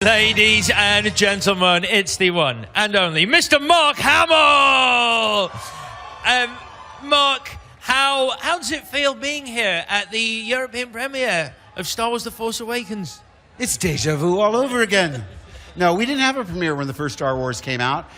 Ladies and gentlemen, it's the one and only Mr. Mark Hamill! Mark, how does it feel being here at the European premiere of Star Wars The Force Awakens? It's deja vu all over again. No, we didn't have a premiere when the first Star Wars came out.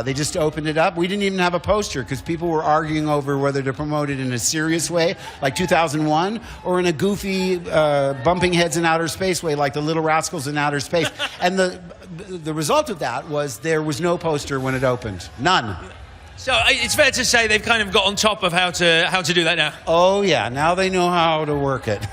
They just opened it up. We didn't even have a poster because people were arguing over whether to promote it in a serious way, like 2001, or in a goofy, bumping heads in outer space way, like the Little Rascals in Outer Space. And the result of that was there was no poster when it opened. None. So it's fair to say they've kind of got on top of how to do that now. Oh yeah, now they know how to work it.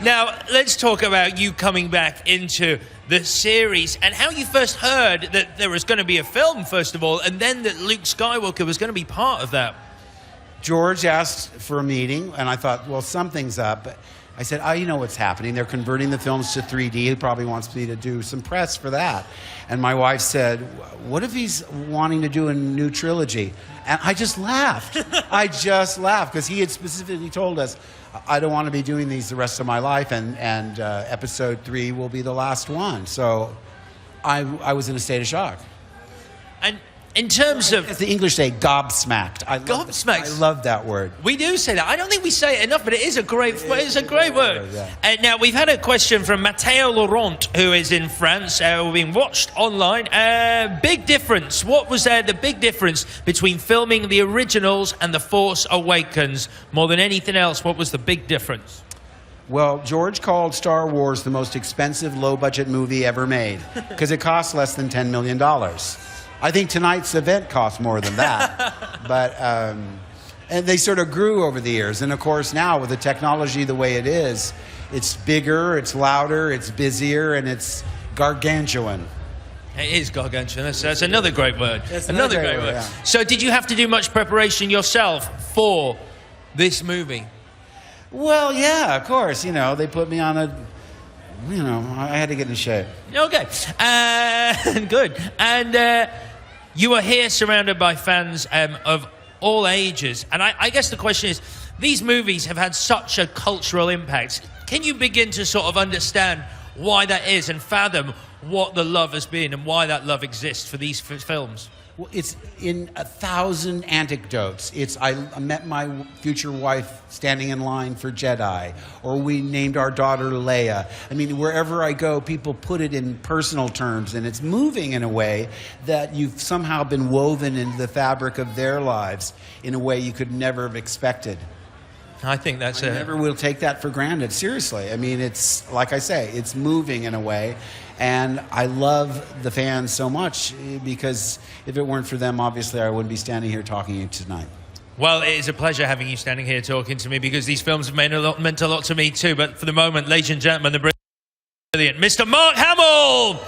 Now let's talk about you coming back into the series and how you first heard that there was going to be a film, first of all, and then that Luke Skywalker was going to be part of that. George asked for a meeting, and I thought, well, something's up. I said, oh, you know what's happening. They're converting the films to 3D. He probably wants me to do some press for that. And my wife said, what if he's wanting to do a new trilogy? And I just laughed. I just laughed because he had specifically told us, I don't want to be doing these the rest of my life, and episode 3 will be the last one. So I was in a state of shock. And in terms of... As the English say, gobsmacked. Gobsmacked. I love that word. We do say that. I don't think we say it enough, but it's a great word. Yeah. Now, we've had a question from Matteo Laurent, who is in France, being watched online. Big difference. What was the big difference between filming the originals and The Force Awakens? More than anything else, what was the big difference? Well, George called Star Wars the most expensive low-budget movie ever made because it cost less than $10 million. I think tonight's event cost more than that. But and they sort of grew over the years. And of course now with the technology the way it is, it's bigger, it's louder, it's busier, and it's gargantuan. It is gargantuan. That's another great word. That's another great word. Yeah. So did you have to do much preparation yourself for this movie? Well, yeah, of course. You know, they put me on I had to get in shape. Okay. Good. And you are here surrounded by fans of all ages. And I guess the question is, these movies have had such a cultural impact. Can you begin to sort of understand why that is and fathom what the love has been and why that love exists for these films? Well, it's in 1,000 anecdotes. I met my future wife standing in line for Jedi, or we named our daughter Leia. I mean, wherever I go, people put it in personal terms, and it's moving in a way that you've somehow been woven into the fabric of their lives in a way you could never have expected. I think that's I never will take that for granted, seriously. I mean, it's, like I say, it's moving in a way. And I love the fans so much because if it weren't for them, obviously, I wouldn't be standing here talking to you tonight. Well, it is a pleasure having you standing here talking to me because these films have meant a lot to me too. But for the moment, ladies and gentlemen, the brilliant Mr. Mark Hamill!